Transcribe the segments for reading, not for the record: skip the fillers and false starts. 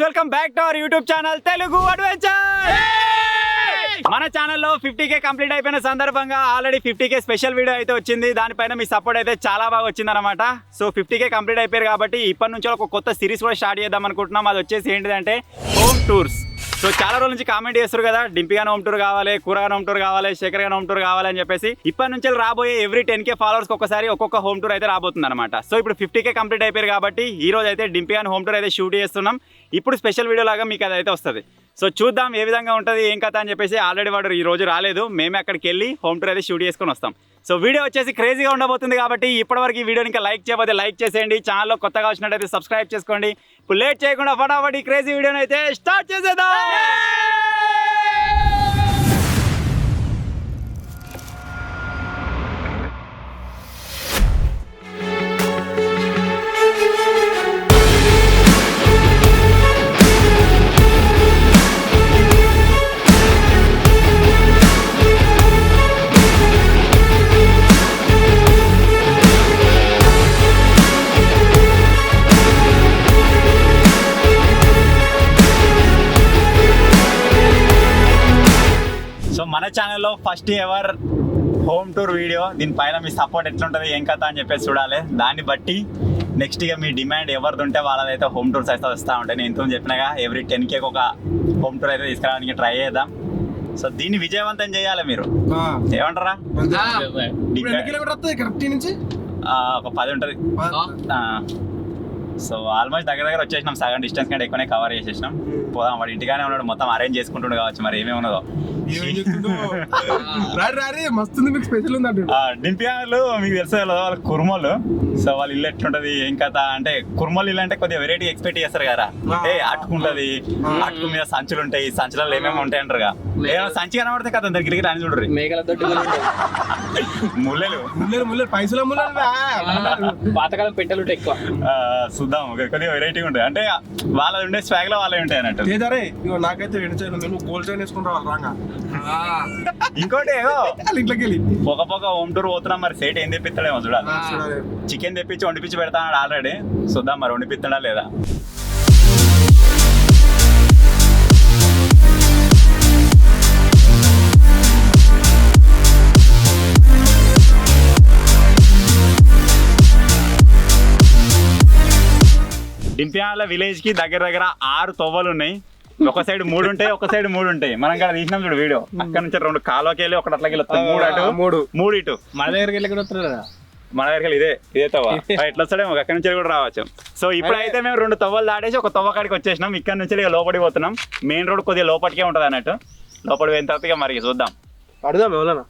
Welcome back to our YouTube channel Telugu adventure. మన ఛానల్లో 50K complete అయిపోయిన సందర్భంగా ఆల్రెడీ 50K స్పెషల్ వీడియో అయితే వచ్చింది. దానిపైన మీ సపోర్ట్ అయితే చాలా బాగా వచ్చింది అనమాట. సో 50K కంప్లీట్ అయిపోయారు కాబట్టి ఇప్పటి నుంచి ఒక కొత్త సిరీస్ కూడా స్టార్ట్ చేద్దాం అనుకుంటున్నాం. అది వచ్చేసి ఏంటిదంటే హోమ్ టూర్స్. సో చాలా రోజుల నుంచి కామెంట్ చేస్తారు కదా, డింపిగాన్ హోమ్ టూర్ కావాలి, కూరగాన్ హోమ్ టూర్ కావాలి, శేఖర్ గాన్ హోమ్ టూర్ కావాలి అని చెప్పేసి. ఇప్పటి నుంచి రాబోయే ఎవ్రీ 10K ఫాలోవర్స్ ఒకసారి ఒక్కొక్క హోమ్ టూర్ అయితే రాబోతుంది అనమాట. సో ఇప్పుడు 50K కంప్లీట్ అయిపోయారు కాబట్టి ఈ రోజు అయితే డింపిగాన్ హోమ్ టూర్ అయితే షూట్ చేస్తున్నాం. ఇప్పుడు స్పెషల్ వీడియో లాగా మీకు అది అయితే వస్తుంది. సో చూద్దాం ఏ విధంగా ఉంటుంది ఏం కథ అని చెప్పేసి. ఆల్రెడీ వాడు ఈ రోజు రాలేదు, మేమే అక్కడికి వెళ్ళి హోమ్ టూర్ అయితే షూట్ చేసుకొని వస్తాం. సో వీడియో వచ్చేసి క్రేజీగా ఉండబోతుంది కాబట్టి ఇప్పటివరకు ఈ వీడియోని ఇంకా లైక్ చేయకపోతే లైక్ చేసేయండి. ఛానల్లో కొత్తగా వచ్చినట్టయితే సబ్స్క్రైబ్ చేసుకోండి. ఇప్పుడు లేట్ చేయకుండా ఫటాఫట్ ఈ క్రేజీ వీడియోని అయితే స్టార్ట్ చేసేద్దాం. మన ఛానల్లో first ever home tour video. దీనిపైన మీ సపోర్ట్ ఎట్లుంటుంది ఏం కథ అని చెప్పేసి చూడాలి. దాన్ని బట్టి నెక్స్ట్ ఇక మీ డిమాండ్ ఎవరిది ఉంటే వాళ్ళదైతే హోమ్ టూర్స్ అయితే వస్తూ ఉంటాయి. నేను ఇంత చెప్పినాగా ఎవ్రీ 10K ఒక హోమ్ టూర్ అయితే తీసుకురావడానికి ట్రై చేద్దాం. సో దీన్ని విజయవంతం చేయాలి మీరు. ఏమంటారా? ఒక 10 ఉంటుంది. సో ఆల్మోస్ట్ దగ్గర వచ్చేసినాం. సగం డిస్టెన్స్ కంటే ఎక్కువనే కవర్ చేసేసినాం. పోదాం. వాడు ఇంటిగానే ఉన్నాడు, మొత్తం అరేంజ్ చేసుకుంటుండే కావచ్చు. మరి ఏమేమి ఉన్నదో డింపియాలు మీకు తెలుసు కదా, వాళ్ళ కుర్మోలు. సో వాళ్ళ ఇల్లు ఎట్లుంటది ఏం కథ అంటే, కుర్మోలు ఇల్లు అంటే కొద్దిగా వెరైటీ ఎక్స్పెక్ట్ చేస్తారు కదా. అంటే అట్టుకుంటది, అటుకు మీద సంచులు ఉంటాయి, సంచులలో ఏమేమి ఉంటాయి అంటారుగా. ఏమో సంచి కనబడితే కదా దగ్గరికి రాని చూడరు. ముల్లెలు పైసలు పాతకాలం పెట్టెలు ఉంటాయి ఎక్కువ. చూద్దాం, కొద్దిగా వెరైటీగా ఉంటాయి. అంటే వాళ్ళది ఉండే స్వాగ్ లో వాళ్ళే ఉంటాయి అన్నట్టు. నాకైతే గోల్డ్ చైన్ వేసుకుని రావాలి రాగా. ఇంకోటి ఏదో ఇంట్లోకి వెళ్ళి పొగ హోమ్ టూర్ పోతున్నాం. మరి సేట్ ఏం తెప్పిస్తాడేమో చూడాలి. చికెన్ తెప్పించి వండిపించి పెడతాడు ఆల్రెడీ. చూద్దాం మరి వండిపిస్తాడా లేదా. డింపియాల విలేజ్ కి దగ్గర 6 తొవ్వలు ఉన్నాయి. ఒక సైడ్ 3 ఉంటాయి, ఒక సైడ్ 3 ఉంటాయి. మనం ఇక్కడ తీసినాం చూడు వీడియో. అక్కడ నుంచి 2 కాలువకి వెళ్ళి ఒకటి అట్లకి వెళ్తాం. 3 అటు 3 ఇటు. మన దగ్గరికి వెళ్ళి వస్తారు కదా. మన దగ్గరికి ఇదే తవ్వ ఎట్లా వస్తాడేమో అక్కడి నుంచి కూడా రావచ్చు. సో ఇప్పుడైతే మేము 2 తవ్వలు దాటేసి ఒక తవ్వ కాడికి వచ్చేసినాం. ఇక్కడ నుంచి లోపలికి పోతున్నాం. మెయిన్ రోడ్ కొద్దిగా లోపలికే ఉంటుంది అన్నట్టు. లోపలికి పోయిన తర్వాత మరి చూద్దాం. అడుగుదాం ఎవరన్నా.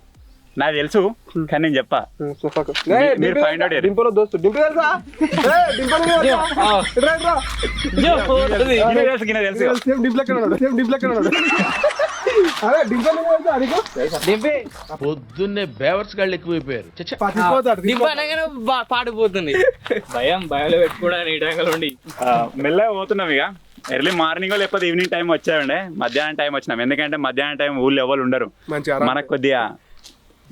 నాకు తెలుసు కానీ నేను చెప్పా, మీరు ఫైండ్ అవుట్. డింపుల్ దోస్తు డింపుల్ తెలుసా? పొద్దున్నే బేవర్స్ గాళ్ళు ఎక్కువైపోయారు. పాడిపోతుంది. భయంలో పెట్టుకోవడానికి ఈ టైంలో ఉండి మెల్లగా పోతున్నాం. ఇక ఎర్లీ మార్నింగ్ లేకపోతే ఈవినింగ్ టైం వచ్చామండి. మధ్యాహ్నం టైం వచ్చినాం. ఎందుకంటే మధ్యాహ్నం టైం ఊళ్ళో ఎవరు ఉండరు. మనకు కొద్దిగా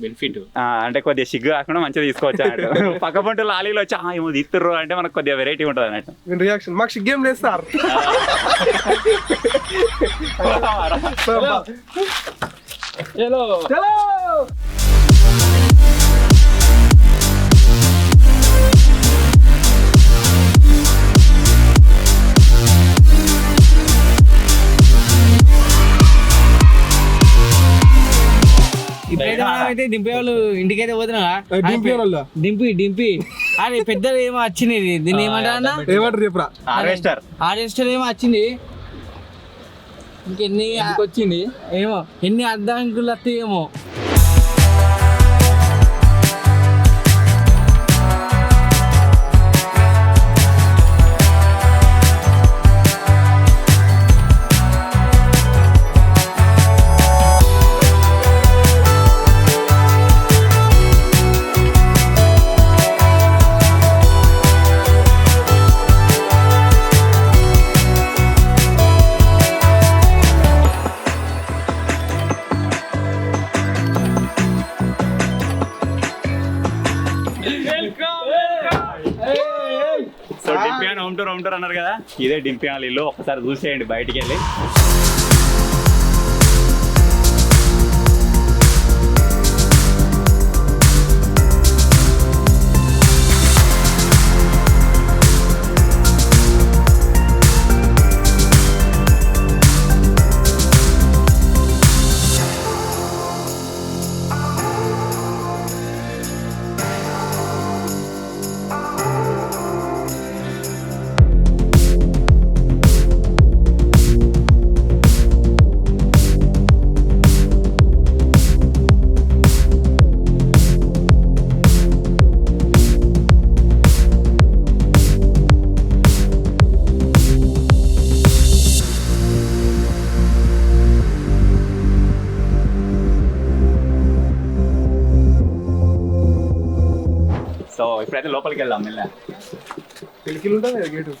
బెనిఫిట్ అంటే కొద్దిగా సిగ్గు కాకుండా మంచిగా తీసుకోవచ్చు అన్నట్టు. పక్క పంట లాలీలు వచ్చి ఏమో తీస్తుర్రు అంటే మనకు కొద్దిగా వెరైటీ ఉంటుంది అన్నట్టు. రియాక్షన్ మాకు సిగ్గేం లేదు సార్. అయితే దింపే వాళ్ళు ఇంటికైతే పోతున్నా. డింపి అది పెద్దది ఏమో వచ్చింది. దీన్ని ఏమంటారు చెప్పరా? హార్వెస్టర్ ఏమో వచ్చింది. ఇంకెన్ని వచ్చింది ఏమో, ఎన్ని అర్ధాంకులు వస్తాయి ఏమో. సో డింపియాన్ హోమ్ టూర్ అన్నారు కదా, ఇదే డింపియాన్ ఇల్లు. ఒకసారి చూసేయండి బయటికి వెళ్ళి. సో ఇప్పుడైతే లోపలికి వెళ్దాం మెల్ల. పిలికిలు ఉంటుంది గేటు.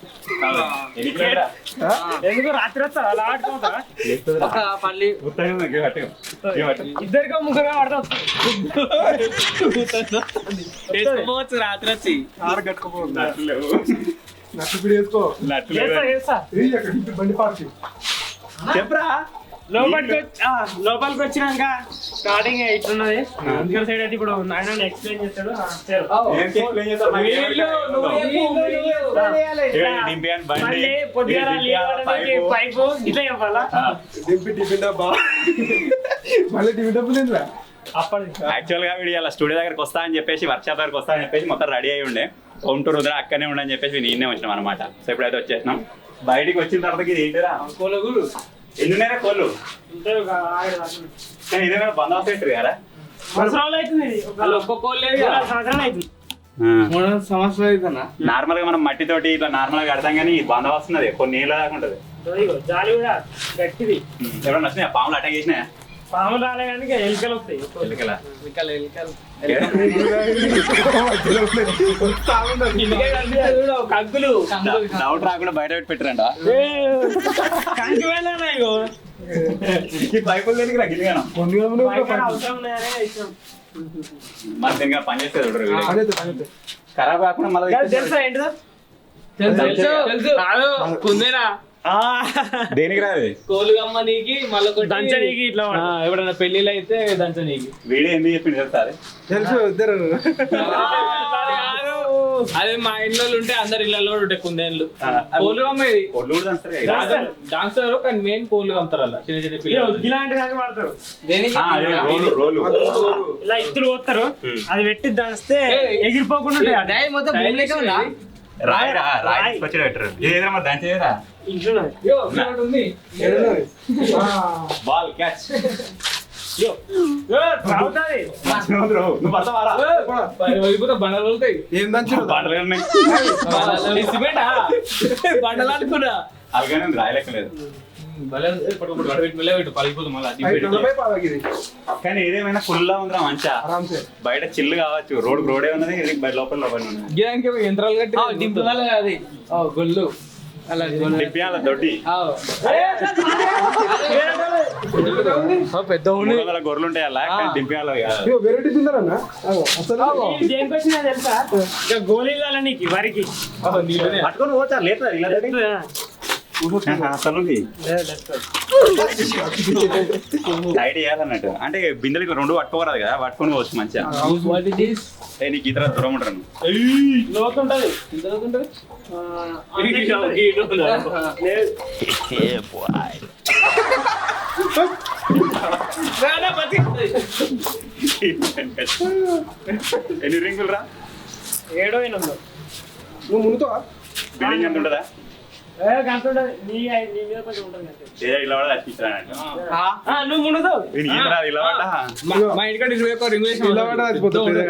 ఎందుకు రాత్రి వస్తా అలా ఆడుకుంటా పల్లి ఇద్దరికో ముగ్గురు వేసుకోవచ్చు రాత్రి వచ్చి. ఆరు కట్టుకోపోతుంది నట్లు పిడి వేసుకో. ఏయ్, అక్కడ ఇంటి బండి పార్కి. చెప్పరా లోపలికి వచ్చినాక స్టార్టింగ్ ఇట్లున్నది. అందుకని సైడ్ అయితే ఇప్పుడు ఆయన ఎక్స్ప్లెయిన్ చేస్తాడు. పైపు ఇట్లా చెప్పాలా? డింపి టిఫిన్ డబ్బా. మళ్ళీ టిఫిన్ డబ్బు లేదా? యాక్చువల్ గా వీడు ఇలా స్టూడియో దగ్గరకు వస్తా అని చెప్పేసి వర్క్ షాప్ దగ్గరకు వస్తా అని చెప్పేసి మొత్తం రెడీ అయి ఉండే. హోమ్ టూర్ వదిలే అక్కడనే ఉండని చెప్పేసి నేనే వచ్చినాం అనమాట. సో ఇప్పుడైతే వచ్చేసినాం. బయటికి వచ్చిన తర్వాత ఇది ఏంటిరా ఎన్నున్నారా కోళ్ళు? ఇదేమైనా బందోబస్తు పెట్టరు కదా? సంవత్సరాలు అవుతుంది. ఒక్క కోళ్ళు సంవత్సరాలు అవుతుంది. 3 సంవత్సరాలు అవుతుందా? నార్మల్ గా మనం మట్టితోటి ఇట్లా నార్మల్ గా కడతాం కానీ ఇది బందోబస్తు ఉన్నది కొన్ని ఏళ్ళ దాకా ఉంటది. జాలి కూడా గట్టిది. ఎవరైనా వచ్చినాయా పాములు అటాక్ చేసినాయా? పాములు రాలే కానీ ఎలుకలు వస్తాయి. ఎలుకలా? కంకులు డౌట్ రాకుండా బయట పెట్టి పెట్టరంట. కంకి వెళ్ళాను ఇగో ఈ పైపులు దేనికి రా గిలిగాను? కొన్ని అవసరం ఉన్నాయనే ఇష్టం. మన దీనికి పని చేస్తే చూడరు. ఖరాబ్ కాకుండా మళ్ళీ తెలుసా ఏంటిదో? తెలుసు కుందేనా దేనికి రాదు కోళ్ళు గమ్మనీకి మళ్ళీ దంచనీకి ఇట్లా ఎప్పుడైనా పెళ్లిళ్ళు అయితే దంచనీకి. వీడియో ఎందుకు చెప్పింది తెలుసా? తెలుసు ఇద్దరు. అదే మా ఇంట్లో ఉంటే అందరు ఇళ్లలో ఉంటాయి కుందేళ్ళు. కోళ్ళు అమ్మేది ఒళ్ళు కూడా దంచుతారు కదా. డాన్సర్ కానీ మెయిన్ కోళ్ళు అమ్ముతారు అలా చిన్న చిన్న పిల్లలు. ఇలాంటి దాన్ని వాడతారు. రోలు ఇలా ఇత్తులు పోతారు. అది పెట్టి దంచితే ఎగిరిపోకుండా ఉంటాయి. మొత్తం భూమిలోకే ఉందా? రాయి వచ్చి పెట్టరు. ఏదైనా మరి దంచేదా ఇంట్లో ఉంది. బాల్ క్యాచ్ రావుతుంది. నువ్వు పడతావారా? వెళ్ళిపోతే బండలు వెళ్తాయి. ఏం దంచు బాటలు ఉన్నాయి. సిమెంటా బండలు అనుకున్నా. అలాగనే రాయి లెక్కలేదు. కానీ ఏదేమైనా ఫుల్లా ఉందిరా మంచిగా. బయట చిల్లు కావచ్చు. రోడే ఉన్నది. లోపల ఉన్నది. యంత్రాలు కట్టి దింపుదల అది గొల్లు అలా దిప్పియాల దొడ్డి పెద్ద గొర్రెలు ఉంటాయి అలా దింపియాల వెరైటీ తిన్నారన్నా అసలు దేనికి వచ్చినా తెలుసా? ఇక గోళీల నీకు వరికి పట్టుకొని పోతారు లేదా ఇలా అసలు టైట్ చేయాలన్నట్టు. అంటే బిందెలు ఇట్లా 2 పట్టుకోరాదు కదా, పట్టుకొని పోవచ్చు మంచిగా. నీకు ఇతర దూరం ఉంటాను. లోతుంటది. ఎన్ని రింగులు రా? 7 8 నువ్వు మునుతావా? బిల్డింగ్ ఎంత ఉంటుందా? నువ్వు మునుతావు. మా ఇంటికాడ 21 రింగులు ఇలా పడ్డా అది పోతుంది.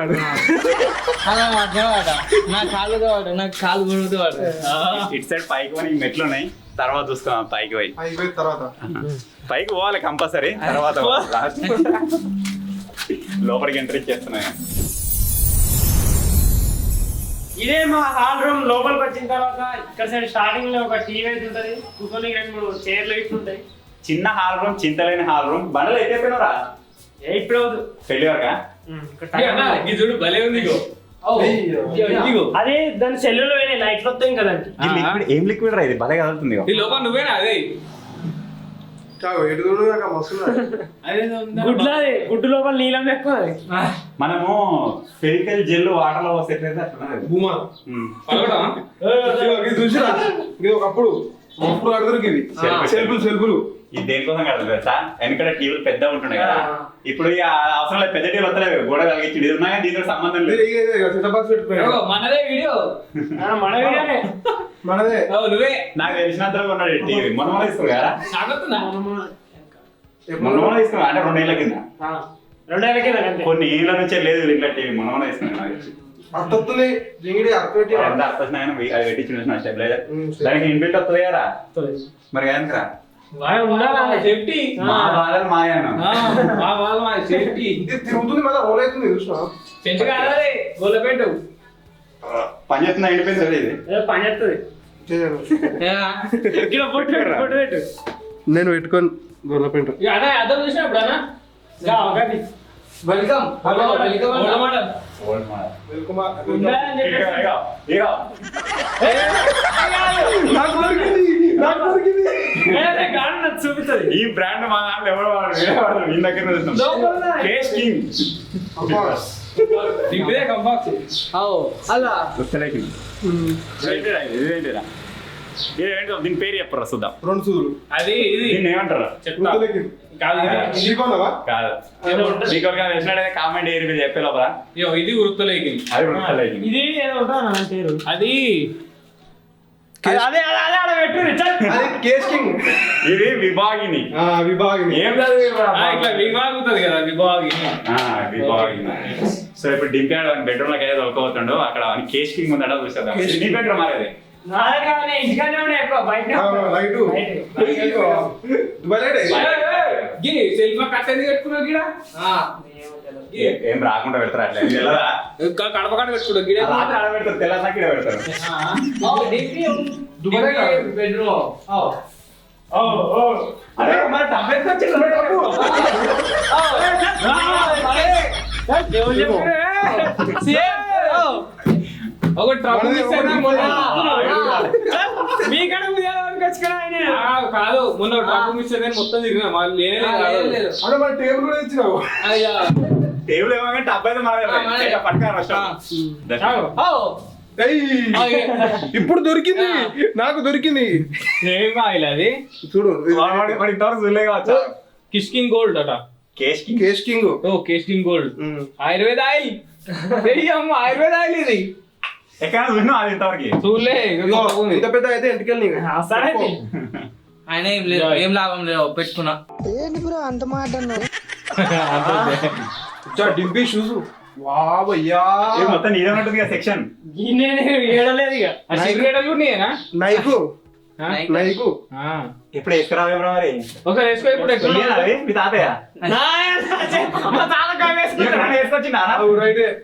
నాకు కాలు మునుగుతూ వాడు. ఇటు సైడ్ పైకి పోయి మెట్లు ఉన్నాయి. తర్వాత చూస్తాం పైకి పోయి. తర్వాత పైకి పోవాలి కంపల్సరీ. తర్వాత లోపలికి ఎంట్రీ చేస్తున్నాయి. ఇదే మా హాల్ రూమ్. లోపలికి వచ్చిన తర్వాత ఇక్కడ సైడ్ స్టార్టింగ్ లో ఒక టీవీ అయితే ఉంటది. కూర్చొని 2 3 చైర్లు ఇట్లుంటాయి. చిన్న హాల్ రూమ్, చింతలేని హాల్ రూమ్. బండలు అయితే ఇప్పుడు పెళ్లి వరకా? ఇది చూడు భలే ఉంది. అదే దాని సెల్లులో పోయినాయి లైట్లు వస్తాయి కదా ఈ లిక్విడ్ ఏం లిక్విడ్ రా ఇది భలే కదులుతుంది ఈ లోపల నువ్వేనా అదే గుడ్డు లోపల నీలం ఎక్కువ మనము ఫెవికల్ జెల్ వాటర్ లో పోసేట్లయితే చూసిరా ఇది ఒకప్పుడు కడతారు ఇవి సెల్ఫులు ఇది దేనికోసం కడతారు తెలుసా వెనకడ టీవీలు పెద్ద ఉంటున్నాయి కదా ఇప్పుడు ఇక అవసరం లేదు పెద్ద టీవీలు వస్తలేవు గోడ కలిగించి ఇది ఉన్నాయా దీంతో సంబంధం లేదు మనదే వీడియో మన వీడియోనే మనదే నువ్వే నాకు తెలిసినంతలో ఉన్నాడు టీవీ మొన్న తీసుకోరు కదా నాకొస్తుందా మొన్న తీసుకున్నా అంటే 2 ఏళ్ళ కింద 2 ఏళ్ళ కింద అంతే కొన్ని ఏళ్ళ నుంచే లేదు ఇట్లా టీవీ మొన్న తీసుకున్నాను నాకు తెలిసి. అర్థొస్తుంది జింగిడి అర్థపెట్టి ఎంత అర్థం అది పెట్టి చూసిన స్టెబిలైజర్ దానికి ఇన్బిల్ట్ వస్తుంది కదా మరి ఎందుకురా సేఫ్టీ మా బాధలు మాయాను మా వాళ్ళ మా సేఫ్టీ ఇది తిరుగుతుంది మళ్ళీ రోల్ అవుతుంది చూసినా చెంచు కాదే గోలపెట్టు పని చేస్తున్నా ఎండిపోయింది ఇది పని చేస్తుంది ఇక్కడ పొట్టు పెట్టు నేను పెట్టుకొని గొర్రె పెంట అదే అర్థం చూసినప్పుడు అన్న welcome hello welcome madam old model చూపుతుంది ఈ బ్రాండ్ మా దాంట్లో ఎవరు వాడు మీ దగ్గర కేస్ కింగ్ దింపిదే కంబాక్స్ అలా ఇదేంటో దీని పేరు చెప్పరా చూద్దాం 2 సూదులు అది ఇది దీన్ని ఏమంటారు చెప్తా కాదు ఇది నీకొన్నావా కాదు మీకు వచ్చినట్టయితే కామెంట్ ఏరి మీరు చెప్పే లోపల ఇది వృత్తలేకి అది వృత్తలేకి. ఇది ఏదో ఉంటా పేరు అది అదే అదే ఆడ పెట్టు అది కేస్ కింగ్ ఇది విభాగిని విభాగిని ఏం చదివిర్రా? ఇట్లా విభాగుతుంది కదా విభాగి విభాగిని సో ఇప్పుడు డింపి బెడ్రూమ్ లోకి ఏదో దొరకవుతుండో అక్కడ కేస్ కింగ్ ఉందట చూసేద్దాం నీ బెడ్రూమ్ మారేది ఇంటికానే ఉండే ఎక్కువ బయట లైట్ దుబాయ్ సెల్ఫ్ కట్టేది కట్టుకున్నావు గిడ ఏం రాకుండా పెడతారు అట్లా తెల్లదా కడప కాడ పెట్టుకున్నావు గిడ రాత్రి ఆడ పెడతారు తెల్లదా గిడ పెడతారు దుబాయ్ బెడ్రూమ్ అదే మరి టబ్బెత్తి ఒక ట్రబుల్ మిస్ అయింది మీకడ వచ్చుకున్నా కాదు మొన్న ట్రబుల్ మిస్ అయింది మొత్తం తిరిగినా వాళ్ళు లేదు అంటే మన టేబుల్ కూడా ఇచ్చినావు టేబుల్ ఏమో టబ్ అయితే మన పట్టుకారు ఇప్పుడు దొరికింది నాకు దొరికింది ఏం ఆయిల్ అది చూడు ఇంతవరకు చూడలే కావచ్చు కిష్కింగ్ గోల్డ్ అట కేస్ కేస్ కింగ్ ఓ కిష్కింగ్ గోల్డ్ ఆయుర్వేద ఆయిల్ అమ్మ ఆయుర్వేద ఆయిల్ ఇది ఎక్కడ చూసినా అది ఇంతవరకు చూడలే ఇంత పెద్ద అయితే ఇంటికెళ్ళి సరే ఆయన ఏం లేదు ఏం లాభం లేదు పెట్టుకున్నా డింపీ షూస్ వాబయ్యా ఇది మొత్తం నీదే ఉంటుంది కదా సెక్షన్ ఏడలేదు ఇక సిగరెట్ ఉన్నాయేనా నైకు నైకు ఇప్పుడు వేసుకురావేమో మరి ఒకసారి వేసుకో ఇప్పుడు తెలియదా అది మీ తాతయ్య వేసుకొచ్చిందా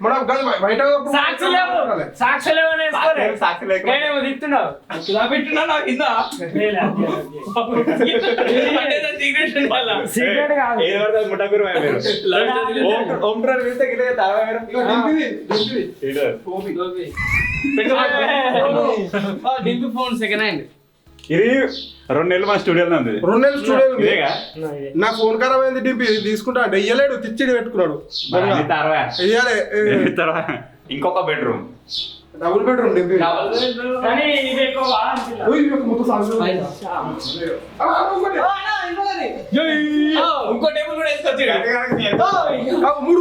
మనం బయట సాక్షి లేవని సాక్షి లేకుండా నేనేమో తిట్టున్నావు ఇలా పెట్టున్నా నాకు కింద సిగరెట్ వల్ల సీక్రెట్ కాదు ఏది పడితే అది ముఠాకూరు మీరు ఓం ట్రావెల్ పిలిస్తే గిట్ల తావా డింపి ఫోన్ సెకండ్ హ్యాండ్ ఇది 2 నెలలు మన స్టూడియోలో ఉంది 2 నెలలు స్టూడియో ఉంది ఇదేగా నా ఫోన్ ఖరాబ్ అయింది డింపి తీసుకుంటా అంటే ఇయ్యలేడు తిచ్చిడి పెట్టుకున్నాడు ఇయ్యాలే ఇంకొక బెడ్రూమ్ డబుల్ బెడ్రూమ్ డింపి కానీ ఇది ఎక్కువ ఇంకో టేబుల్ కూడా వేసుకొచ్చాడు మూడు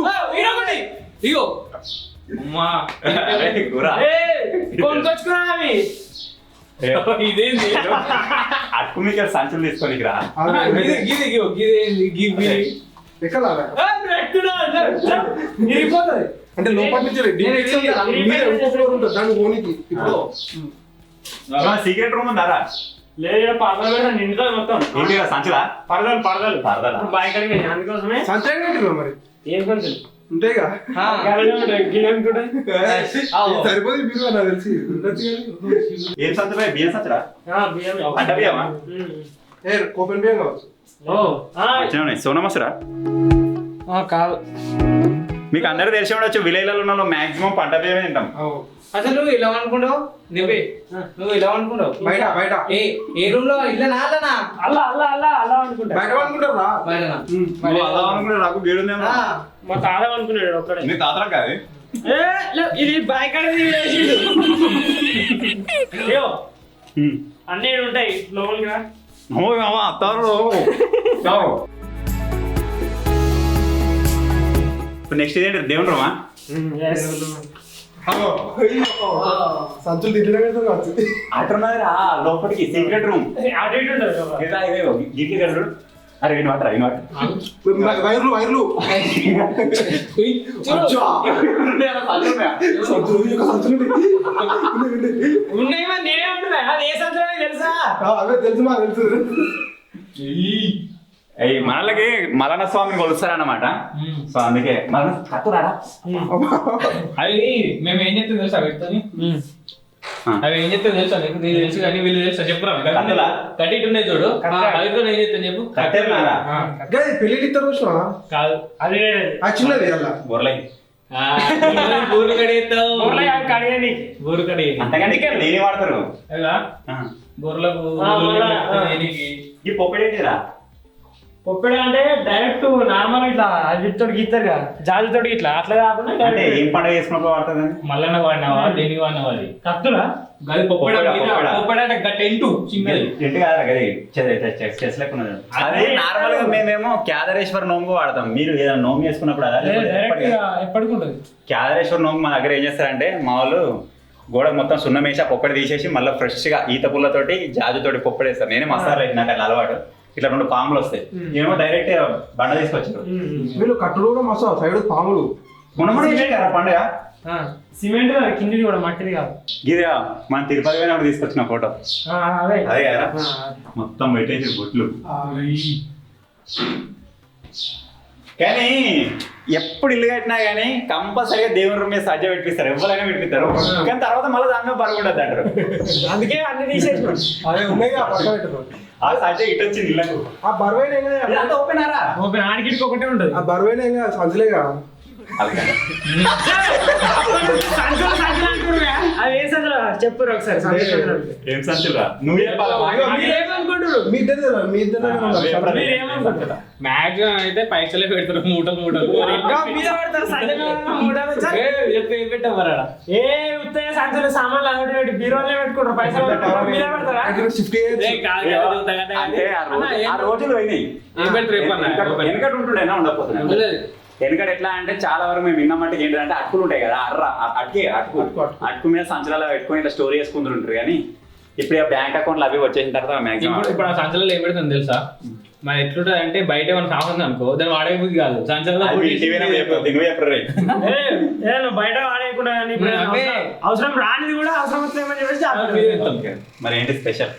ఇగో అమ్మా కొనుకొచ్చుకున్నా అవి ఇదేంది అటుకు మీకు సంచులు తీసుకొని రా ఎక్కడ ఇరిగిపోతుంది అంటే లోపల నుంచి ఇంకో ఫ్లోర్ ఉంటుంది దాని ఓనికి ఇప్పుడు సీక్రెట్ రూమ్ ఉందారా లేదు పరదలు కూడా నిండుతుంది మొత్తం ఏంటి సంచులా పరదలు పరదలు పరదలా బాయ్ కడిగి అందుకోసమే సంచయం ఏంటి మరి ఏం కొంచెం ఉంటేగా సరిపోదు మీరు నాకు తెలిసి ఏం సంచులా బియ్యం సంచులా అడ్డ బియ్యమా ఓపెన్ బియ్యం కావచ్చు వచ్చినా సోనా మసరా కాదు మీకు అందరూ తెలిసి ఉండొచ్చు, విలేజ్లలో ఉన్న మాక్సిమం పంట బియ్యమే తింటాం. అసలు నువ్వు ఇలా అనుకుంటావు నువ్వు ఇలా అనుకుంటావు బయట ఏ రూమ్ లో ఇల్లనా అల్లనా అలా అనుకుంటా. బయట అనుకుంటారా? బయటనా నువ్వు అలా అనుకుంటే నాకు గేడుందేమో. మా తాత అనుకున్నాడు ఒక్కడే. నీ తాతరా కాదు ఇది బాయ్కాడ అన్నీ ఉంటాయి లోపలికి. అత్తారు. ఇప్పుడు నెక్స్ట్ ఇదేంటి దేవుని రూమా? సంచులు తిట్టడం వచ్చింది. అటున్నదిరా లోపలికి సీక్రెట్ రూమ్. అటు ఇటు ఉంటుంది. గిట్లు కడు. అరే విను వాటర్ వైర్లు ఉన్నాయి మరి నేనే ఉంటున్నా. అది ఏ సంవత్సరం తెలుసా? అవే తెలుసు మా తెలుసు. మనలకి మలన స్వామిని కొలుస్తారన్నమాట. సో అందుకే మలన కట్టురారా. అవి మేము ఏం చెప్తాం తెలుసా పెట్టుకొని అవి ఏం చెప్తాం తెలుసా నీకు తెలుసు కానీ వీళ్ళు తెలుసా చెప్పురా కట్టి ఉన్నాయి చూడు అవితో ఏం చెప్తాను చెప్పు కట్టేరున్నారా పెళ్లి ఇస్తారు కాదు అది చిన్నది అలా బొర్లై బూరు కడిగేస్తావు కడిగని బూరు కడిగే అంతకంటే దేని వాడతారు బొర్లకు ఈ పొక్కడేంటిరా? పొప్పెడ అంటే డైరెక్ట్ నార్మల్ ఇట్లా అవితోటి గీస్తారు కదా జాజితోటి ఇట్లా అట్లా కాకుండా అంటే ఏం పండుగ చేసుకున్నప్పుడు వాడుతుంది? మల్లన్న వాడినావా దేనికి వాడినావా అది కత్తులా గది పొప్పడ టెంటు చిన్నది టెంట్ కాదు గది చెస్ లేకున్నది. అదే నార్మల్ గా మేమేమో కేదారేశ్వర నోము వాడతాం. మీరు ఏదైనా నోము చేసుకున్నప్పుడు ఎప్పటికి ఉంటుంది. కేదారేశ్వర నోము మా దగ్గర ఏం చేస్తారంటే మా వాళ్ళు గోడ మొత్తం సున్నం వేసి ఆ పొప్పడి తీసేసి మళ్ళీ ఫ్రెష్ గా ఈత పుల్లతోటి జాజుతోటి పొప్పడి వేస్తారు. నేనే మసాలా వేసి నాకు అట్లా అలవాటు. ఇట్లా 2 పాములు వస్తాయి. ఏమో డైరెక్ట్ బండ తీసుకొచ్చారు. వీళ్ళు కట్టులు కూడా మస్తు సైడ్ పాములు పండుగ సిమెంట్ కిందిది కూడా మట్టిది కాదు. గిదా మన తిరుపతి పోయినప్పుడు తీసుకొచ్చిన ఫోటో అదే అదే కదా మొత్తం పెట్టేసి బొట్లు. కానీ ఎప్పుడు ఇల్లు కట్టినా కానీ కంపల్సరీగా దేవుని రూమ్ మీద సజ్జ పెట్టిస్తారు. ఎవరైనా పెట్టిస్తారు. కానీ తర్వాత మళ్ళీ దాని మీద బరుగుండదు అంటారు. అందుకే అన్ని తీసేసిన అదే ఉన్నాయి పక్క పెట్టరు. ఆ సజ్జ ఇటు వచ్చింది ఇళ్ళకు. ఆ బరువైన ఓపెనారా ఓపెన్ ఆడికి ఒకటే ఉంటుంది. ఆ బరువైన సంచులేగా అవి ఏ సంచులు చెప్పురు ఒకసారి. ఏం సంచురా నువ్వు ఏమనుకుంటారు? మీ ఇద్దరు మీరేమనుకుంటారు? మాక్సిమం అయితే పైసలే పెడతారు మూటలు పెట్టామరా ఏ ఉత్తయ సంచులు సామాన్లు అదొకటి పెట్టి బీరోలే పెట్టుకుంటారు. పైసలు మీద పెడతారా? అంటే ఆ రోజులు పోయినాయి. వెనకటి ఉంటుండేనా ఉండకపోతున్నా. వెనకటి ఎట్లా అంటే చాలా వరకు మేము విన్నామంటే ఏంటంటే అటుకులు ఉంటాయి కదా అటుకు మీద సంచలాలు పెట్టుకుని ఇట్లా స్టోరీ వేసుకుంటుంటారు. కానీ ఇప్పుడు బ్యాంక్ అకౌంట్లు అవి వచ్చేసిన తర్వాత మాక్సిమం ఇప్పుడు ఆ సంచలలో ఏం పెడుతుంది తెలుసా? మరి ఎట్లుంటది అంటే బయట ఏమైనా సామాన్ అనుకో దాన్ని వాడే బుద్ధి కాదు. సంచలలో బయట వాడేయకుండా అవసరం రానిది కూడా అవసరం వస్తుందేమని చెప్పేసి. మరి ఏంటి స్పెషల్?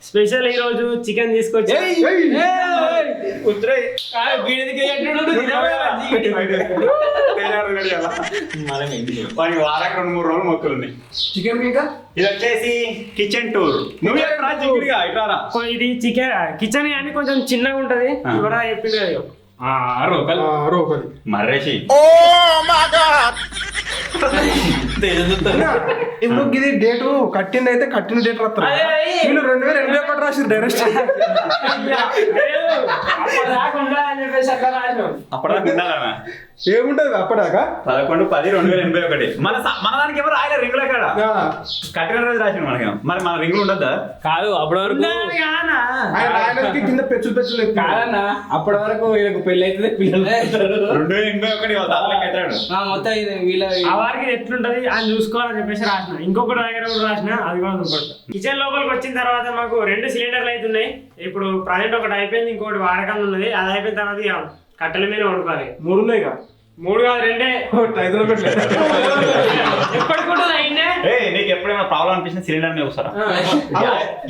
స్పెషల్ ఈ రోజు చికెన్ తీసుకొచ్చి వారానికి 2-3 రోజులు మొక్కలు ఉన్నాయి. చికెన్ ఇంకా ఇది వచ్చేసి కిచెన్ టూర్. నువ్వు ఇది చికెన్ కిచెన్ అని కొంచెం చిన్నగా ఉంటది. కూడా చెప్పింది మర్రేసి ఇప్పుడు ఇది డేటు కట్టింది అయితే కట్టిన డేట్ రాస్తారు. వీళ్ళు 2021 రాసి డైరెక్ట్ అప్పటిదాకా ఏముంటది అప్పటిదాకా 11/10/2021. మన దానికి ఎవరు రాయలే రింగుల కాడ కట్టిన రోజు రాసిండు మనకి. మరి మన రింగులు ఉండద్దా? కాదు అప్పటి వరకు కింద పెచ్చులు కాదన్నా అప్పటి వరకు వీళ్ళకి పెళ్లి అయితే పిల్లలు 2021 మొత్తం వీళ్ళ వారికి ఎట్లుంటది అని చూసుకోవాలని చెప్పేసి రాసిన. ఇంకొకటి దగ్గర కూడా రాసిన, అది కూడా చూసుకోవచ్చు. కిచెన్ లోపలికి వచ్చిన తర్వాత మాకు 2 సిలిండర్లు అయితే ఉన్నాయి. ఇప్పుడు ప్రజెంట్ ఒకటి అయిపోయింది, ఇంకోటి వాడకం ఉన్నది. అది అయిపోయిన తర్వాత కట్టెల మీద వండుకోవాలి. 3 ఉన్నాయి ఇక 3 కాదు 2. ఎప్పటికుంటుంది అయినా నీకు ఎప్పుడైనా ప్రాబ్లం అనిపించిన సిలిండర్ మీద వస్తారా?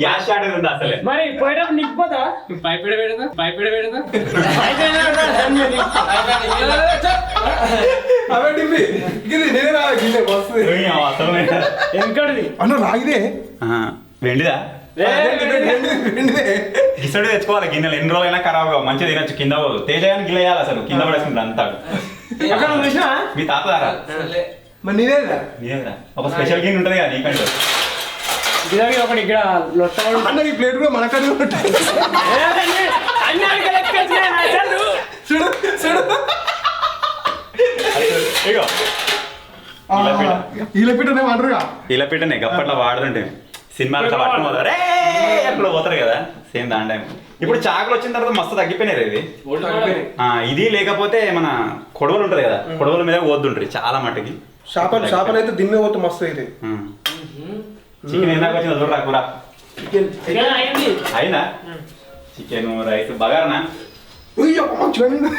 గ్యాస్ షార్టేజ్ ఉంది అసలే. మరి పోయేటప్పుడు నింపుపోతా పైపెడ పెడదా అవే టిప్పి నేనే రాగిలే వస్తుంది ఎంకడిది అన్న రాగిదే వెండిదా గిసడి తెచ్చుకోవాలి. గిన్నెలు ఎన్ని రోజులైనా ఖరాబ్ కావు, మంచిగా తినచ్చు. కింద తేజగాని గిల్ల వేయాలి, అసలు కింద పడేసుకుంటారు అంతా. ఎక్కడ చూసినా మీ తాత దారా మరి నీదేదా నీదేరా ఒక స్పెషల్ గిన్నె ఉంటుంది కదా నీకంటే ఇదిగో ఒకటి ఇక్కడ లొట్ట అన్న ఈ ప్లేట్ కూడా మన కాడే ఉంటాయి అన్ని అడిగి లెక్కేసినాయి నా అసలు. చూడు చూడు ఇగో ఇలా పెట్టనే అంటారుగా ఇలా పెట్టనే గప్పట్లో వాడుతుంటే సినిమాలు పట్టుకుని పోతారు రే ఎప్పుడు పోతారు కదా సేమ్ దాని టైం ఇప్పుడు చాకులు వచ్చిన తర్వాత మస్తు తగ్గిపోయినారు ఇది ఇది లేకపోతే మన కొడవలు ఉంటది కదా కొడవల మీద పోతుంటారు చాలా మట్టుకి చేపలు అయితే దిమ్మే పోతే మస్తు అయితే చికెన్ ఎందాక వచ్చిందో చూడరా కూర ఇక అయింది. అయినా చికెన్ రైస్ బగారనా చూడండి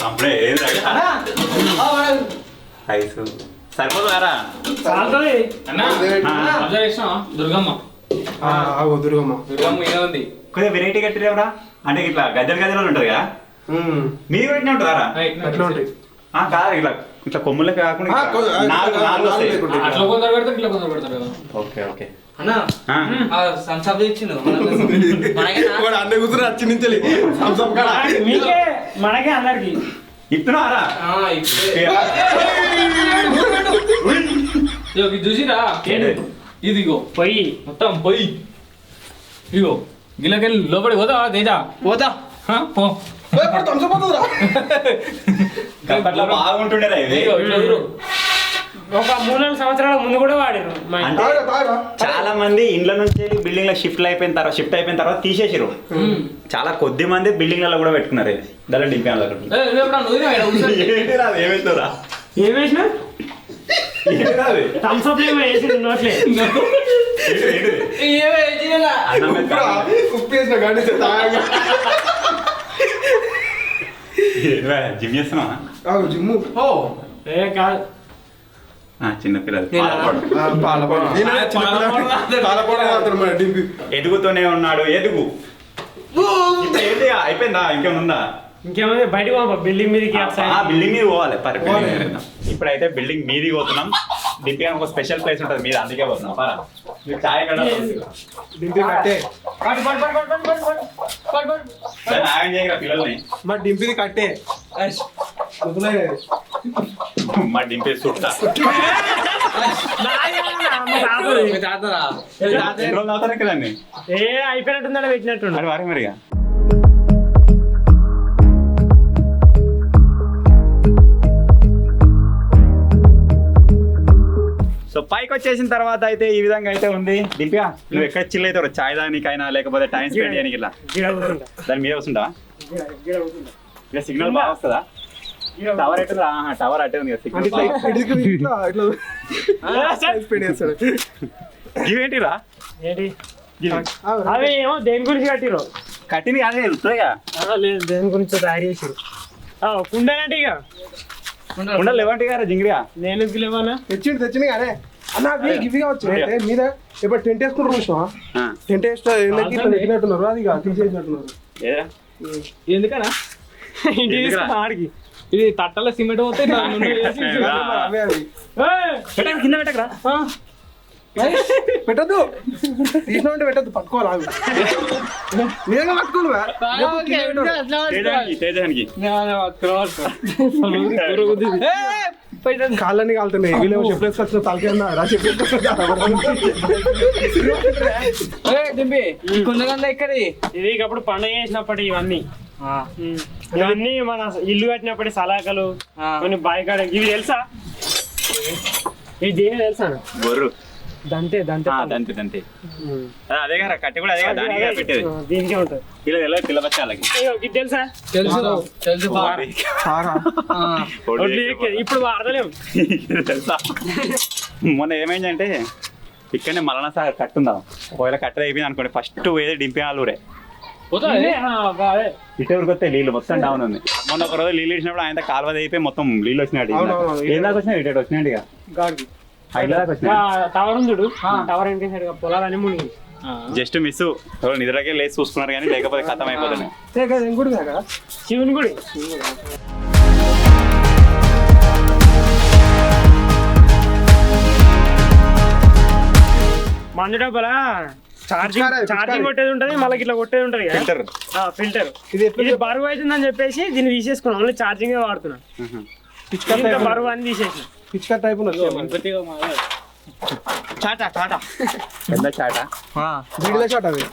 సంపడే రైస్ సరిపోతారా చాలుతుంది. అన్నా అబ్జర్వ్ చేసినావా? దుర్గమ్మ దుర్గమ్మ దుర్గమ్మ ఇలా ఉంది. కొద్దిగా వెరైటీ కట్టిరేవరా అంటే ఇట్లా గజ్జలు గజ్జలు ఉంటుంది కదా మీరు పెట్టిన ఉంటుందారా అట్లా ఉంటాయి కాదు ఇట్లా ఇట్లా కొమ్ములే కాకుండా ఇట్లా నాలుగు వస్తాయి. అట్లా కొందరు పెడతారు ఇట్లా కొందరు పెడతారు కదా. ఓకే ఓకే అన్నా సంసాబ్ ఇచ్చిండు అన్న కూతురు వచ్చి నుంచి మీకే మనకే అందరికి ఇస్తున్నారా ఇది చూసిరా ఇదిగో పొయ్యి మొత్తం పోయి ఇగో గిల్లకెళ్ళి లోపలికి పోతావా తేజ పోతా పో అట్లా బాగుంటుండేరా ఇది ఇగో ఇట్లా చూడు. ఒక 3-4 సంవత్సరాల ముందు కూడా వాడారు మా ఇంట్లో. అంటే చాలా మంది ఇండ్ల నుంచి బిల్డింగ్ లో షిఫ్ట్ అయిపోయిన తర్వాత తీసేసారు చాలా కొద్ది మంది బిల్డింగ్లలో కూడా పెట్టుకున్నారు ఇది దాని డింపాను ఏ, నువ్వు ఎప్పుడన్నా ఊదినావా ఈడ కూర్చొని? ఏమైతుందా ఏం వేసినా థమ్స్ అప్ వేసింది నోట్లే ఏమే చేయాలా? ఉప్పు వేసిన గాడి జిమ్ చేస్తున్నావా జిమ్ము ఓ ఏ కాదు చిన్న పిల్లలు ఎదుగుతూనే ఉన్నాడు ఎదుగు ఇప్పుడు ఏంటి అయిపోయిందా ఇంకేముందా ఇంకేమైనా బయటకు పోదాం బిల్డింగ్ మీదకి బిల్డింగ్ మీద పోవాలి ఇప్పుడైతే బిల్డింగ్ మీదికి పోతున్నాం దింపి ఒక స్పెషల్ ప్లేస్ ఉంటుంది మీద అందుకే పోతున్నాం పరా మీరు చాయ్ కడ డింపి కట్టే నాగం చేయగల పిల్లల్ని మా డింపిది కట్టే మా డింపే సుట్టా ఎన్ని రోజులు అవుతారు కదండి ఏ అయిపోయినట్టుందా పెట్టినట్టు మరి వారే మరిగా సో పైకి వచ్చేసిన తర్వాత అయితే ఈ విధంగా అయితే ఉంది దింపియా నువ్వు ఎక్కడ చిల్ అవుతావు చాయ్ దానికైనా లేకపోతే టైం స్పెండ్ చేయడానికి ఇలా దాని మీద వస్తుంటా ఇలా సిగ్నల్ బాగా వస్తుందా టవర్ ఎట్టుందా టవర్ అట్టే ఉంది కదా సిగ్నల్ ఇవేంటిరా ఏంటి అవి ఏమో దేని గురించి కట్టిరు కట్టింది అదే వెళ్తాయిగా లేదు దేని గురించి తయారు చేసిరు కుండనంటే ఇక ఉండలు లేవంటి గారా జింగిరిగా నేను లేవనా తెచ్చింది కానీ అన్న ఇవిగా వచ్చాయి మీద ఇప్పుడు టెంట్ వేసుకుంటారు చూసినా టెంట్ వేసినట్టున్నారు అది తీసేసినట్టున్నారు ఎందుకనా ఇంటికి తీసుకుని ఆడికి ఇది తట్టల సిమెంట్ పోతే అవే అవి కింద పెట్టకరా పెట్టద్దు తీసినామంటే పెట్టద్దు పట్టుకోవాలి నిజంగా పట్టుకోవాలి తేజానికి కాళ్ళని కాలుతున్నాయి వీళ్ళేమో చెప్పలేసి వచ్చిన తలకన్నా రా ఎక్కడి ఇది అప్పుడు పండుగ చేసినప్పటి ఇవన్నీ ఇవన్నీ మన ఇల్లు కట్టినప్పటి సలాకలు కొన్ని బాయికాడ ఇవి తెలుసా ఇది దేని తెలుసా బొర్రు దంతే దంతే దంతే దంతే అదే కదా కట్టి కూడా అదే కదా దానికి పెట్టేది దీనికే ఉంటుంది ఇలా తెలియదు పిల్ల బచ్చాలకి ఇది తెలుసా తెలుసు తెలుసు ఇప్పుడు వాడలేము తెలుసా మొన్న ఏమైందంటే ఇక్కడనే మలన సార్ కట్టుందాం ఒకవేళ కట్టది అయిపోయింది అనుకోండి ఫస్ట్ ఏదో డింపినాలూరే ఇటే వస్తే నీళ్ళు మొత్తం డౌన్ ఉంది మొన్న ఒక రోజు నీళ్ళు ఇచ్చినప్పుడు ఆయన కాలువ అయిపోయి మొత్తం నీళ్ళు వచ్చినాడు ఏం దాకా వచ్చినాయి ఇటు వచ్చినాడు ఇక గాడికి హైట్ దాకా వచ్చినాయి టవర్ ఉంది చూడు టవర్ వెనక సైడ్ పొలాలన్నీ మునిగి జస్ట్ మిస్ నిద్రకే లేచి చూసుకున్నారు కానీ లేకపోతే ఖతం అయిపోతున్నాయి శివుని గుడి మందు డబ్బల ఛార్జింగ్ కొట్టేది ఉంటది, మళ్ళీ ఇట్లా కొట్టేది ఉంటది కదా ఫిల్టర్. ఫిల్టర్. ఇది ఎప్పుడు ఇది బరువు అవుతుందని చెప్పేసి దీన్ని తీసేసుకున్నాం, ఓన్లీ ఛార్జింగ్ వాడుతున్నాం. ఇంత బరువు అని తీసేసిన. పిచ్కా టైప్ ఉన్నది పెద్ద చాట వీడిలో షాట్ అది.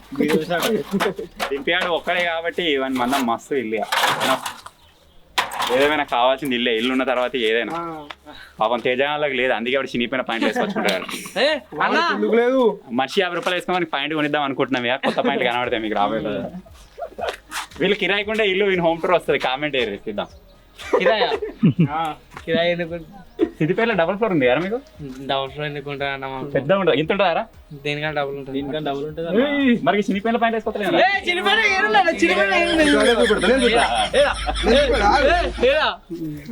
దింపాడు ఒక్కడే కాబట్టి ఇవన్నీ మందం మస్తు ఇల్లు. ఏదేమైనా కావాల్సింది ఇల్లే, ఇల్లు ఉన్న తర్వాత ఏదైనా. పాపం తేజాలకు లేదు, అందుకే వాడు చినిపోయిన పాయింట్లు వేసుకొచ్చుకుంటారు. ఎందుకు లేదు మనిషి 50 రూపాయలు వేసుకోమని పాయింట్ కొనిద్దాం అనుకుంటున్నాం. కొత్త పాయింట్లు కనబడతాయి మీకు రాబోయే. వీళ్ళు కిరాయికుంటే ఇల్లు వీని హోమ్ టూర్ వస్తుంది, కామెంట్ ఇద్దాం. కిరాయి ఎందుకు సిద్దిపేటలో డబుల్ ఫ్లోర్ ఉంది కదా మీకు? డబుల్ ఫ్లోర్ ఎందుకుంటా పెద్ద ఉంటుంది, ఇంత ఉంటుందారా? దేనికన్నా డబుల్ ఉంటుంది. మరి చినిపోయిన పాయింట్ వేసుకోవట్లేదు.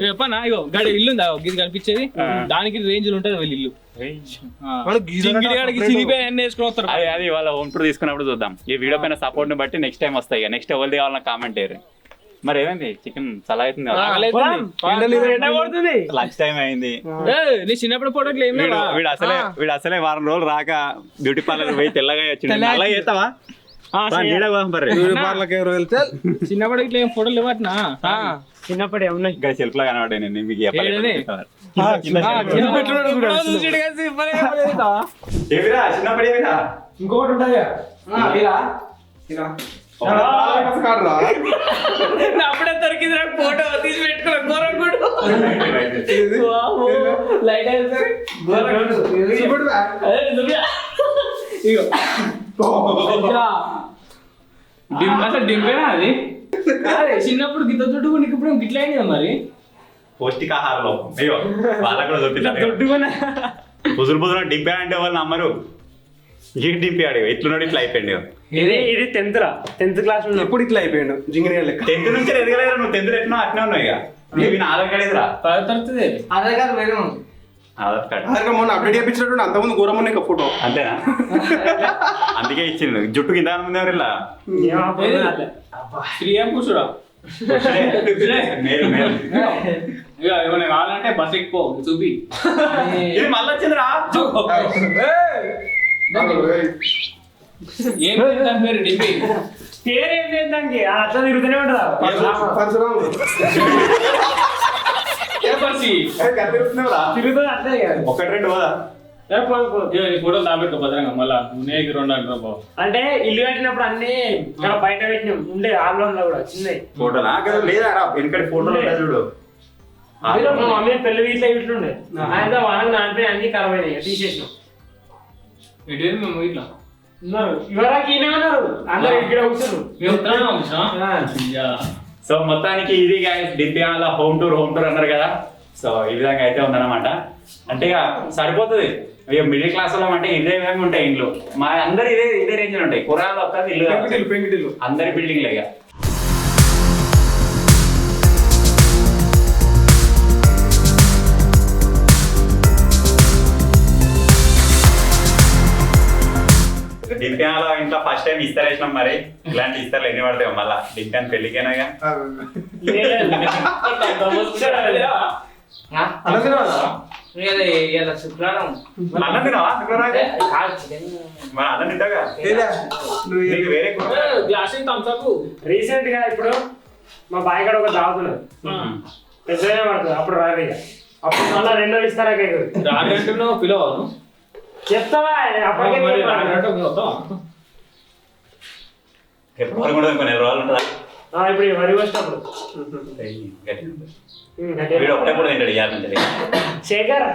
చెప్పనా ఇగో గడి ఇల్లు ఉందా ఇది కనిపించేది, దానికి రేంజ్ ఉంటుంది వీళ్ళ ఇల్లు. అది వాళ్ళ హోమ్ టూర్ తీసుకున్నప్పుడు చూద్దాం. ఈ వీడియో పైన సపోర్ట్ ని బట్టి నెక్స్ట్ టైం వస్తాయి. నెక్స్ట్ ఎవరు కావాలన్న కామెంట్ అయ్యారు. మరి ఏమైంది, చికెన్ సలా అవుతుంది, లంచ్ టైం అయింది. నీ చిన్నప్పుడు ఫోటోలు ఏం వీడు అసలే వారం రోజులు రాక బ్యూటీ పార్లర్ పోయి తెల్లగా వచ్చింది. అలా చేస్తావా? చిన్నప్పుడు ఇట్లా ఏం ఫోటోలు ఇవ్వట్నా? చిన్నప్పుడు ఏమున్నాయి ఇక్కడ సెల్ఫ్ లో కనబడే నేను మీకు చిన్నప్పుడు ఇంకొకటి ఉంటుంది అప్పుడే దొరికింది నాకు ఫోటో తీసి అసలు డింపేనా అది? చిన్నప్పుడు గిత్త చుట్టూ నీకు ఇప్పుడు గిట్ల అయింది మరి. పౌష్టికాహార లోపం. అయ్యో వాళ్ళకు కూడా దొరికింది. పుదురు డింపా అంటే వాళ్ళు నమ్మరు. ఏ డింపాడు ఎట్లున్నాడు, ఇట్లా అయిపోయింది. ఇది 10th క్లాస్ లో ఎప్పుడు ఇట్లా అయిపోయాడు జింగిని 10th నుంచి ఎదగలేరా నువ్వు? 10th ఎట్లా అట్నే ఉన్నావు. ఇక నీకు ఆధార్ కార్డ్ ఎదురా? అదే కాదు వేరే ఆధార్ కార్డ్ అదే మొన్న అప్డేట్ చేయించినట్టు అంతకుముందు ఘోరం ఉన్నాయి ఫోటో. అంతేనా? అందుకే ఇచ్చిండు. జుట్టు కింద ముందు ఎవరు ఇలా కూర్చోడా ఏమైనా కావాలంటే బస్ ఎక్కిపో చూపి. ఇది మళ్ళీ వచ్చిందిరా. ఏం దాని పేరు డింపి పేరేం లేదు దానికి, అట్లా తిరుగుతూనే ఉంటుందా తిరుగుతుంది అట్లే. 1-2 పోదా? ఫోటో దాపెట్టుకో భద్రంగా. మళ్ళా నేకి 2 అంటున్నా బాబు. అంటే ఇల్లు కట్టినప్పుడు అన్ని బయట పెట్టినాం ఉండే ఆల్బమ్ లో కూడా చిన్నవి ఫోటోనా లేదా? వెనకటి ఫోటోలు చూడు. మా మమ్మీ పెళ్లి వీటిలో ఇట్లుండే, ఆయన వాళ్ళకి నానిపోయి అన్ని ఖరాబ్ అయినాయి, తీసేసినాం. ఎటు మేము ఇట్లా ఇవరాకి ఈయన ఉన్నారు, అందరు ఇక్కడ కూర్చున్నారు. సో మొత్తానికి ఇది గైస్ దివ్యాంగ హోమ్ టూర్ అన్నారు కదా. సో ఈ విధంగా అయితే ఉందన్నమాట. అంటే ఇక సరిపోతుంది. ఇక మిడిల్ క్లాస్ లో అంటే ఇదే విధంగా ఉంటాయి ఇంట్లో. మా అందరు ఇదే రేంజ్ ఉంటాయి. కుర్రాలు ఒక్కది ఇల్లు అందరి బిల్డింగ్లు. ఇక దింప్యాలో ఇంట్లో ఫస్ట్ టైం ఇస్తారు వేసినాం. మరి ఇలాంటి ఇస్తారులు ఎన్ని పడతాయి మళ్ళా దింప్యాన్ పెళ్లికేనా? శుక్రవారం అన్నం తినవా? శుక్రవారం మన అన్నం తింటాగా. వేరే రీసెంట్ గా ఇప్పుడు మా బాయ్ కాడ ఒక దాగుతున్నారు, పెద్దగా పడుతుంది. అప్పుడు రాదు, అప్పుడు మళ్ళీ 2 ఇస్తారా పిలవాను చెప్తావా? అప్పటికే ఎప్పుడు వరకు కూడా 2 రోజులు ఉంటుందా? ఇప్పుడు వరి వచ్చినప్పుడు వీడు ఒకటే కూడా తింటాడు ఇవాళ నుంచి. శేఖర్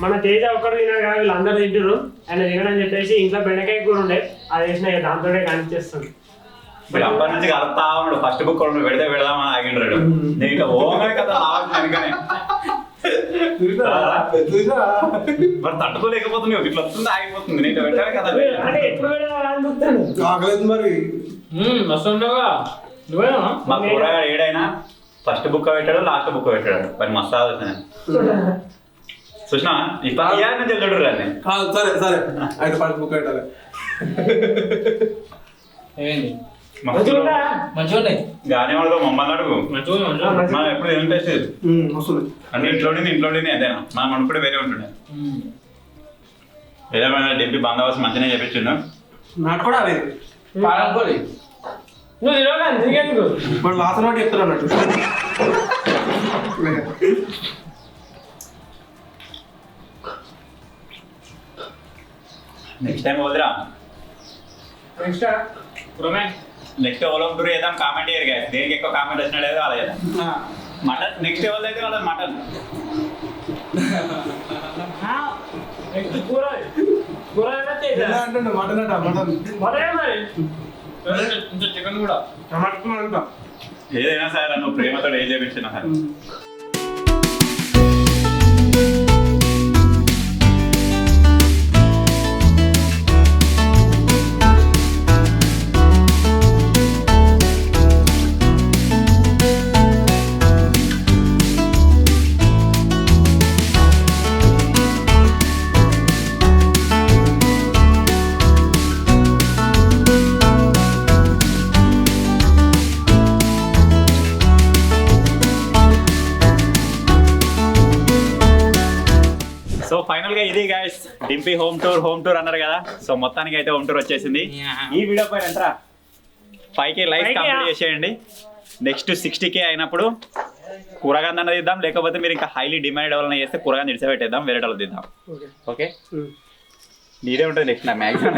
మన తేజ ఒక్కడు తినాడు కదా, వీళ్ళందరూ తింటారు. ఆయన తినడని చెప్పేసి ఇంట్లో బెండకాయ కూర ఉండే, అది వేసిన దాంతో కనిపిస్తుంది. వీడు అప్పటి నుంచి కలుపుతా ఉన్నాడు. ఫస్ట్ బుక్ పెడితే పెడదామని ఆగిండ్రాడు. నేను ఇట్లా ఓమే కదా అనుకనే మరి తట్టుకోలేకపోతున్నావు. ఇట్లా వస్తుంది ఆగిపోతుంది. నేను ఇట్లా పెట్టాను కదా. అంటే ఎప్పుడు ఆగలేదు మరి. మా కూరగాయ ఏడైనా ఫస్ట్ బుక్ పెట్టాడు, లాస్ట్ బుక్ పెట్టాడు. మరి మస్తు ఆలోచన చూసినా. ఇప్పుడు ఇయ్యాల నుంచి చూడరు. సరే అయితే ఫస్ట్ బుక్ పెట్టాలి. ఏమైంది మంచిగుందా? మంచిగా ఉన్నాయి గానే వాడుకో మమ్మల్ని అడుగు మంచిగా మనం ఎప్పుడు ఏం టేస్ట్ లేదు వస్తుంది అన్ని ఇంట్లోనే అదేనా మనం అనుకుంటే వేరే ఉంటుండే ఏదేమైనా డింపి బందోబస్తు మంచిగా చెప్పించిండు నాకు కూడా అదే పాలంకోడి నువ్వు తినగా నీకెందుకు వాడు వాసన వాటి చెప్తారు అన్నట్టు నెక్స్ట్ టైం వదిరా నెక్స్ట్ రొమాన్స్ నెక్స్ట్ ఓలం టూర్ చేద్దాం కామెంట్ చేయరు guys. దేనికి ఎక్కువ కామెంట్ వచ్చినా లేదు అలా చేద్దాం మటన్ నెక్స్ట్ ఎవరు అయితే వాళ్ళది మటన్ నెక్స్ట్ కూర కూర ఎలా అంటుండు మటన్ అంట మటన్ మొదలే మరి ఇంకా చికెన్ కూడా మటన్ అంట ఏదైనా సరే నువ్వు ప్రేమతో ఏం చేపించినా సరే సో ఫైనల్ గా ఇది గైస్ డింపీ హోమ్ టూర్ అన్నారు కదా సో మొత్తానికి అయితే హోమ్ టూర్ వచ్చేసింది ఈ వీడియో పైన ఎంట్రా 5K లైక్ 5K కంప్లీట్ చేసేయండి నెక్స్ట్ 60K అయినప్పుడు కూరగాయలు అన్నది ఇద్దాం లేకపోతే మీరు ఇంకా హైలీ డిమాండ్ ఎవరైనా చేస్తే కూరగాయలు నిడిచిపెట్టేద్దాం వేరే వాళ్ళు ఇద్దాం ఓకే నీదే ఉంటుంది నెక్స్ట్ నా మ్యాక్సిమం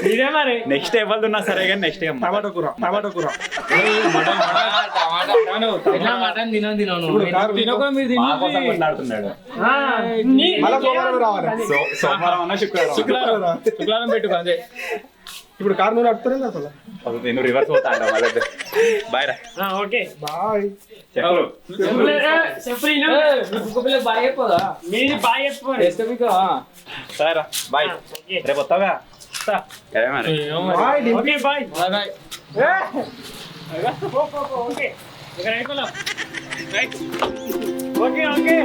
ఇదే మరి నెక్స్ట్ ఎవరిది ఉన్నా సరే కానీ నెక్స్ట్ టమాటో కూర మటన్ తినను ఇప్పుడు కారు మా కోసం కొట్లాడుతున్నాడు మళ్ళా సోమవారం రావాలి సోమవారం అన్న శుక్రవారం పెట్టుకో అదే ఇప్పుడు కారు నువ్వు నడుపుతారే అసలు నేను రివర్స్ పోతా అంట బాయ్ రా ఓకే బాయ్ చెప్పు బాగా అయిపోదా మీది బాగా చెప్పుకోండి సరే రా బాయ్ రేపు వస్తావుగా సరే మరి ఓకే బాయ్ బాయ్ ఓకే ఇక్కడ అయిపోలే ఓకే ఓకే